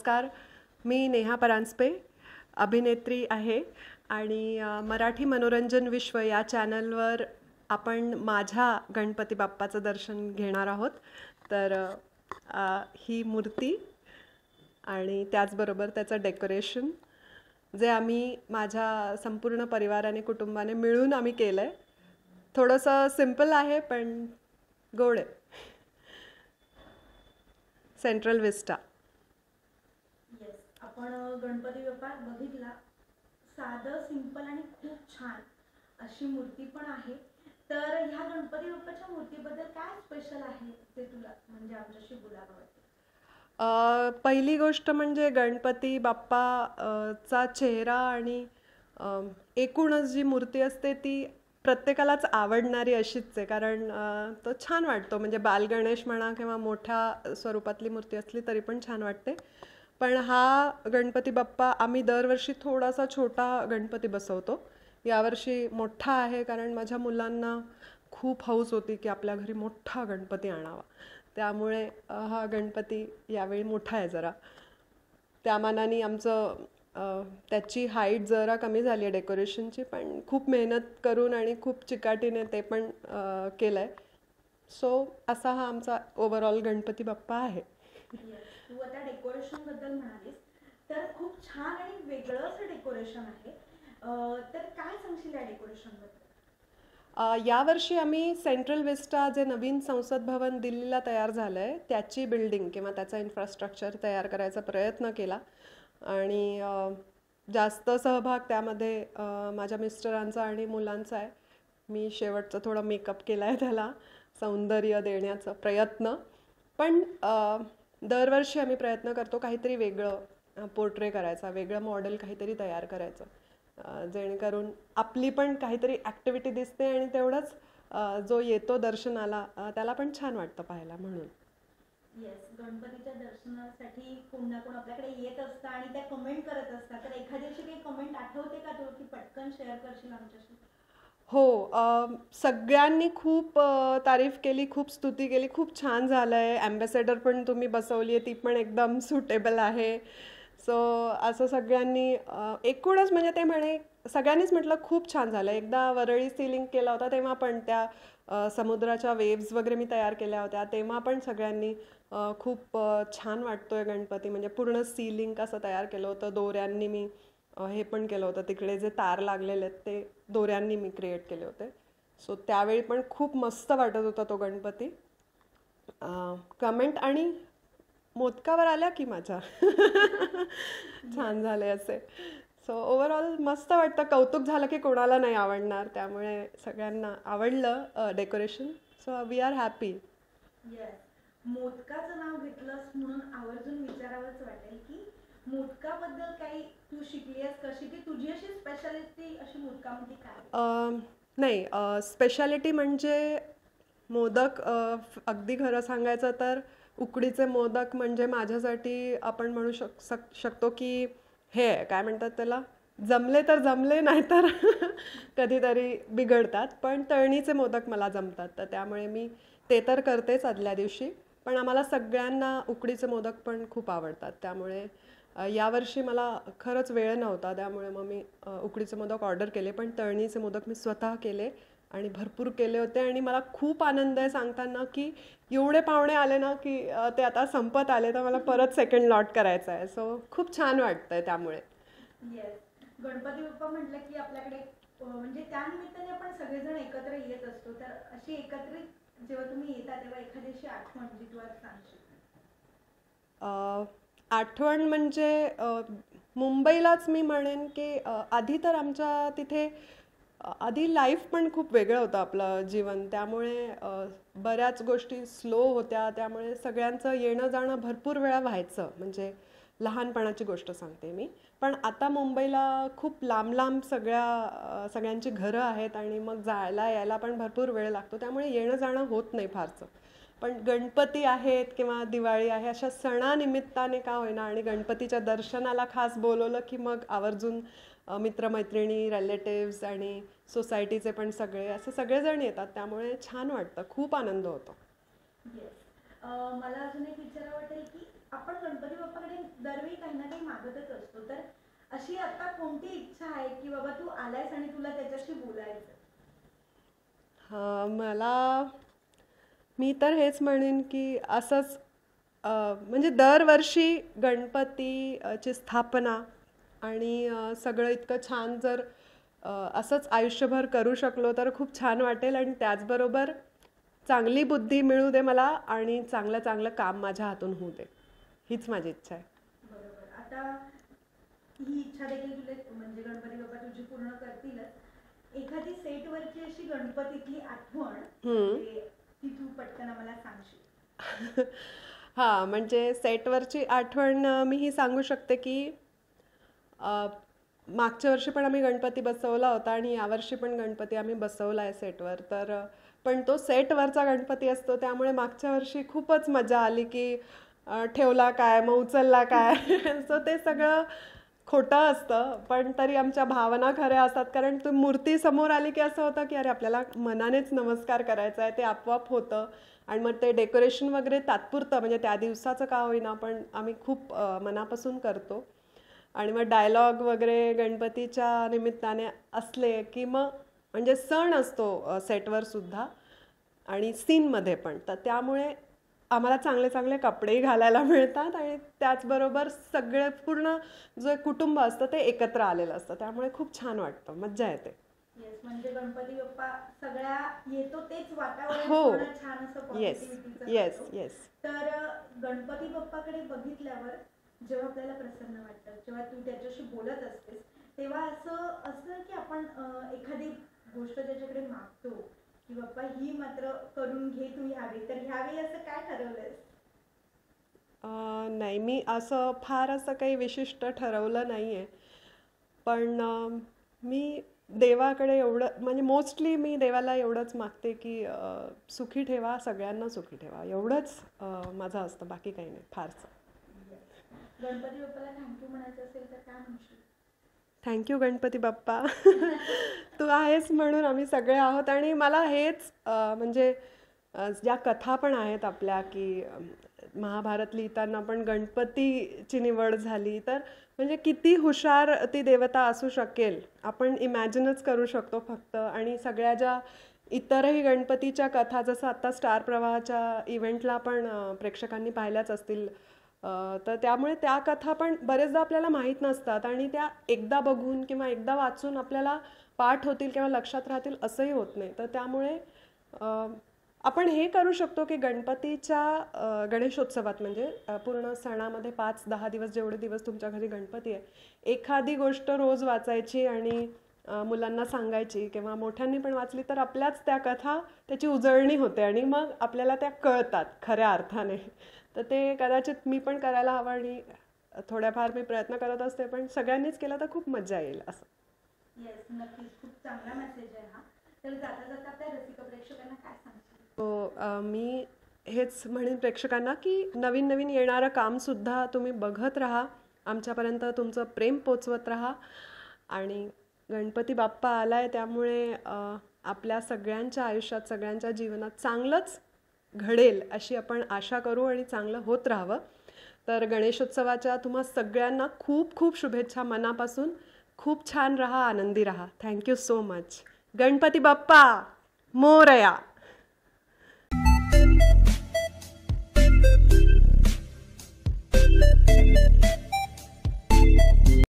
नमस्कार. मी नेहा परांजपे, अभिनेत्री आहे आणि मराठी मनोरंजन विश्व या चॅनलवर आपण माझ्या गणपती बाप्पाचं दर्शन घेणार आहोत. तर ही मूर्ती आणि त्याचबरोबर त्याचं डेकोरेशन जे आम्ही माझ्या संपूर्ण परिवाराने कुटुंबाने मिळून आम्ही केलं आहे. थोडंसं सिम्पल आहे पण गोड आहे. सेंट्रल विस्टा. येस, आपण गणपती बाप्पा बघितला. साधं सिंपल आणि खूप छान अशी मूर्ती पण आहे. तर ह्या गणपती बाप्पाच्या मूर्तीबद्दल काय स्पेशल आहे ते तुला म्हणजे आमच्याशी बोलावं वाटतं? पहिली गोष्ट म्हणजे गणपती बाप्पा चा चेहरा आणि एकूणच जी मूर्ती असते ती प्रत्येकालाच आवडणारी अशीच आहे. कारण तो छान वाटतो. म्हणजे बालगणेश म्हणा किंवा मोठ्या स्वरूपातली मूर्ती असली तरी पण छान वाटते. पण हा गणपती बाप्पा आम्ही दरवर्षी थोडासा छोटा गणपती बसवतो. यावर्षी मोठा आहे कारण माझ्या मुलांना खूप हौस होती की आपल्या घरी मोठा गणपती आणावा. त्यामुळे हा गणपती यावेळी मोठा आहे जरा. त्या मानाने त्याची हाईट जरा कमी झाली आहे डेकोरेशनची, पण खूप मेहनत करून आणि खूप चिकाटीने ते पण केलं आहे. सो असा हा आमचा ओव्हरऑल गणपती बाप्पा आहे. तू आता डेकोरेशन बद्दल म्हणालीस तर खूप छान आणि वेगळं असं डेकोरेशन आहे. तर काय सांगशील या डेकोरेशन बद्दल? यावर्षी आम्ही सेंट्रल विस्टा जे नवीन संसद भवन दिल्लीला तयार झालं आहे त्याची बिल्डिंग किंवा त्याचा इन्फ्रास्ट्रक्चर तयार करायचा प्रयत्न केला आणि जास्त सहभाग त्यामध्ये माझ्या मिस्टरांचा आणि मुलांचा आहे. मी शेवटचं थोडं मेकअप केला आहे, त्याला सौंदर्य देण्याचा प्रयत्न. पण दरवर्षी आम्ही प्रयत्न करतो काहीतरी वेगळं पोर्ट्रे करायचा, वेगळं मॉडेल काहीतरी तयार करायचं, जेणेकरून आपली पण काहीतरी ॲक्टिव्हिटी दिसते आणि तेवढंच जो येतो दर्शनाला त्याला पण छान वाटतं पाहायला म्हणून. येस, गणपतीच्या दर्शनासाठी कोण ना कोण आपल्याकडे येत असतं आणि त्या कमेंट करत असतात. तर एखाद्याची काही कमेंट आठवते का तुला की पटकन शेअर करशील आमच्याशी? हो, सगळ्यांनी खूप तारीफ केली, खूप स्तुती केली, खूप छान झालं आहे. ॲम्बॅसेडर पण तुम्ही बसवली आहे, ती पण एकदम सुटेबल आहे. सो असं सगळ्यांनी एकूणच म्हणजे ते सगळ्यांनीच म्हटलं खूप छान झालं. एकदा वरळी सीलिंग केला होता तेव्हा पण त्या समुद्राच्या वेव्ज वगैरे मी तयार केल्या होत्या, तेव्हा पण सगळ्यांनी खूप छान वाटतोय गणपती. म्हणजे पूर्ण सीलिंग कसं तयार केलं होतं, दोऱ्यांनी मी हे पण केलं होतं. तिकडे जे तार लागलेले आहेत ते दोऱ्यांनी मी क्रिएट केले होते. सो त्यावेळी पण खूप मस्त वाटत होता तो गणपती. कमेंट आणि मोदकावर आल्या की माझ्या छान झाले असे. सो ओव्हरऑल मस्त वाटतं. कौतुक झालं की कोणाला नाही आवडणार, त्यामुळे सगळ्यांना आवडलं decoration. So we are happy. Yes, मोदकाचं नाव घेतलंस म्हणून आवर्जून विचारावंच वाटेल की मोदकाबद्दल काही तू शिकली आहेस कशी की तुझी अशी स्पेशालिटी अशी मोदकामध्ये काय? नाही, स्पेशालिटी म्हणजे मोदक, अगदी खरं सांगायचं तर उकडीचे मोदक म्हणजे माझ्यासाठी आपण म्हणू शकतो की हे आहे, काय म्हणतात त्याला, जमले तर जमले, नाही तर कधीतरी बिघडतात. पण तळणीचे मोदक मला जमतात, तर त्यामुळे मी ते तर करतेच आदल्या दिवशी. पण आम्हाला सगळ्यांना उकडीचे मोदक पण खूप आवडतात. त्यामुळे यावर्षी मला खरंच वेळ नव्हता, त्यामुळे मग मी उकडीचे मोदक ऑर्डर केले. पण तळणीचे मोदक मी स्वतः केले आणि भरपूर केले होते आणि मला खूप आनंद आहे सांगताना की एवढे पाहुणे आले ना की ते आता संपत आले, तर मला परत सेकंड लॉट करायचा आहे. सो खूप छान वाटतंय त्यामुळे. येस, गणपती बाप्पा म्हटलं की आपल्याकडे म्हणजे त्या निमित्ताने आपण सगळेजण एकत्र येत असतो. तर अशी एकत्रित जेव्हा तुम्ही येता तेव्हा एखाद्याशी आठवण जी तू आज सांगशील? आठवण म्हणजे मुंबईलाच मी म्हणेन की आधी तर आमच्या तिथे आधी लाईफ पण खूप वेगळं होतं आपलं जीवन. त्यामुळे बऱ्याच गोष्टी स्लो होत्या, त्यामुळे सगळ्यांचं येणं जाणं भरपूर वेळा व्हायचं. म्हणजे लहानपणाची गोष्ट सांगते मी. पण आता मुंबईला खूप लांब लांब सगळ्यांची घरं आहेत आणि मग जायला यायला पण भरपूर वेळ लागतो, त्यामुळे येणं जाणं होत नाही फारसं. पण गणपती आहेत किंवा दिवाळी आहे अशा सणानिमित्ताने का होईना आणि गणपतीच्या दर्शनाला खास बोलवलं की मग आवर्जून मित्रमैत्रिणी, रिलेटिव्स आणि सोसायटीचे पण सगळे असे सगळेजण येतात. त्यामुळे छान वाटतं, खूप आनंद होतो. येस, मला अजून एक विचारावं वाटेल की आपण गणपती बाप्पाकडे दरवेळी काही ना काही मागतच असतो, तर अशी आता कोणती इच्छा आहे की बाबा तू आलायस आणि तुला त्याच्याशी बोलायचं? मला मी तर हेच म्हणेन की असंच म्हणजे दरवर्षी गणपतीची स्थापना आणि सगळं इतकं छान जर असंच आयुष्यभर करू शकलो तर खूप छान वाटेल आणि त्याचबरोबर चांगली बुद्धी मिळू दे मला आणि चांगलं चांगलं काम माझ्या हातून होऊ दे. हीच माझी इच्छा आहे. बरोबर. आता ही इच्छा देखील तुला म्हणजे गणपती बाप्पा तुझी पूर्ण करतीलच. एखादी सेटवरची अशी गणपतीतली आठवण म्हणजे ती तू पटकन आम्हाला सांगशील? हां, म्हणजे सेटवरची आठवण मी ही सांगू शकते की मागच्या वर्षी पण आम्ही गणपती बसवला होता आणि यावर्षी पण गणपती आम्ही बसवला आहे सेटवर. तर पण तो सेटवरचा गणपती असतो त्यामुळे मागच्या वर्षी खूपच मजा आली की ठेवला काय मग उचलला काय सो ते सगळं खोटं असतं पण तरी आमच्या भावना खऱ्या असतात कारण ती मूर्ती समोर आली की असं होतं की अरे आपल्याला मनानेच नमस्कार करायचा आहे, ते आपोआप होतं. आणि मग ते डेकोरेशन वगैरे तात्पुरतं म्हणजे त्या दिवसाचं का होईना पण आम्ही खूप मनापासून करतो. आणि मग डायलॉग वगैरे गणपतीच्या निमित्ताने असले की मग म्हणजे सण असतो सेटवर सुद्धा आणि सीनमध्ये पण. तर त्यामुळे आम्हाला चांगले चांगले कपडेही घालायला मिळतात आणि त्याचबरोबर सगळे पूर्ण जो एक कुटुंब असतं ते एकत्र आलेलं असतं त्यामुळे खूप छान वाटतं, मज्जा येते. येस, म्हणजे गणपती बाप्पा सगळ्या येतो तेच वातावरण हो. पूर्ण छान असं येस पॉझिटिव्हिटीचं येस करतो. येस. तर गणपती बाप्पाकडे बघितल्यावर जेव्हा आपल्याला प्रसन्न वाटतं, जेव्हा तू त्याच्याशी बोलत असतेस, तेव्हा असं असतं की आपण एखादी गोष्ट त्याच्याकडे मागतो की बाप्पा ही मात्र करून घे तू ह्यावेळी, तर ह्यावेळी असं काय ठरवलंयस? नाही मी असं फार असं काही विशिष्ट ठरवलं नाही आहे पण मी देवाकडे एवढं म्हणजे मोस्टली मी देवाला एवढंच मागते की सुखी ठेवा, सगळ्यांना सुखी ठेवा एवढंच माझं असतं, बाकी काही नाही फारसं. गणपती बाप्पाला थँक्यू म्हणायचं असेल तर काय म्हणशील? थँक्यू गणपती बाप्पा. तू आहेस म्हणून आम्ही सगळे आहोत आणि मला हेच म्हणजे ज्या कथा पण आहेत आपल्या की महाभारत लिहिताना पण गणपतीची निवड झाली तर म्हणजे किती हुशार ती देवता असू शकेल आपण इमॅजिनच करू शकतो फक्त. आणि सगळ्या ज्या इतरही गणपतीच्या कथा जसं आता स्टार प्रवाहाच्या इव्हेंटला पण प्रेक्षकांनी पाहिल्याच असतील तर त्यामुळे त्या कथा पण बरेचदा आपल्याला माहीत नसतात आणि त्या एकदा बघून किंवा एकदा वाचून आपल्याला पाठ होतील किंवा लक्षात राहतील असंही होत नाही. तर त्यामुळे आपण हे करू शकतो की गणपतीच्या गणेशोत्सवात म्हणजे पूर्ण सणामध्ये 5-10 दिवस जेवढे दिवस तुमच्या घरी गणपती आहे एखादी गोष्ट रोज वाचायची आणि मुलांना सांगायची किंवा मोठ्यांनी पण वाचली तर आपल्याच त्या कथा त्याची उजळणी होते आणि मग आपल्याला त्या कळतात खऱ्या अर्थाने. तर ते कदाचित मी पण करायला हवं आणि थोड्याफार मी प्रयत्न करत असते पण सगळ्यांनीच केलं तर खूप मजा येईल असं. येस, नक्कीच खूप चांगला मेसेज आहे हा. तर जाता जाता आपल्या रसिक प्रेक्षकांना काय सांगशील? हो मी हेच म्हणेन प्रेक्षकांना की नवीन नवीन येणारं कामसुद्धा तुम्ही बघत राहा, आमच्यापर्यंत तुमचं प्रेम पोचवत राहा आणि गणपती बाप्पा आलाय त्यामुळे आपल्या सगळ्यांच्या आयुष्यात सगळ्यांच्या जीवनात चांगलंच घडेल अशी आपण आशा करू आणि चांगलं होत राहावं. तर गणेशोत्सवाच्या तुम्हा सगळ्यांना खूप खूप शुभेच्छा मनापासून. खूप छान राहा, आनंदी राहा. Thank you so much. Ganpati Bappa Morya.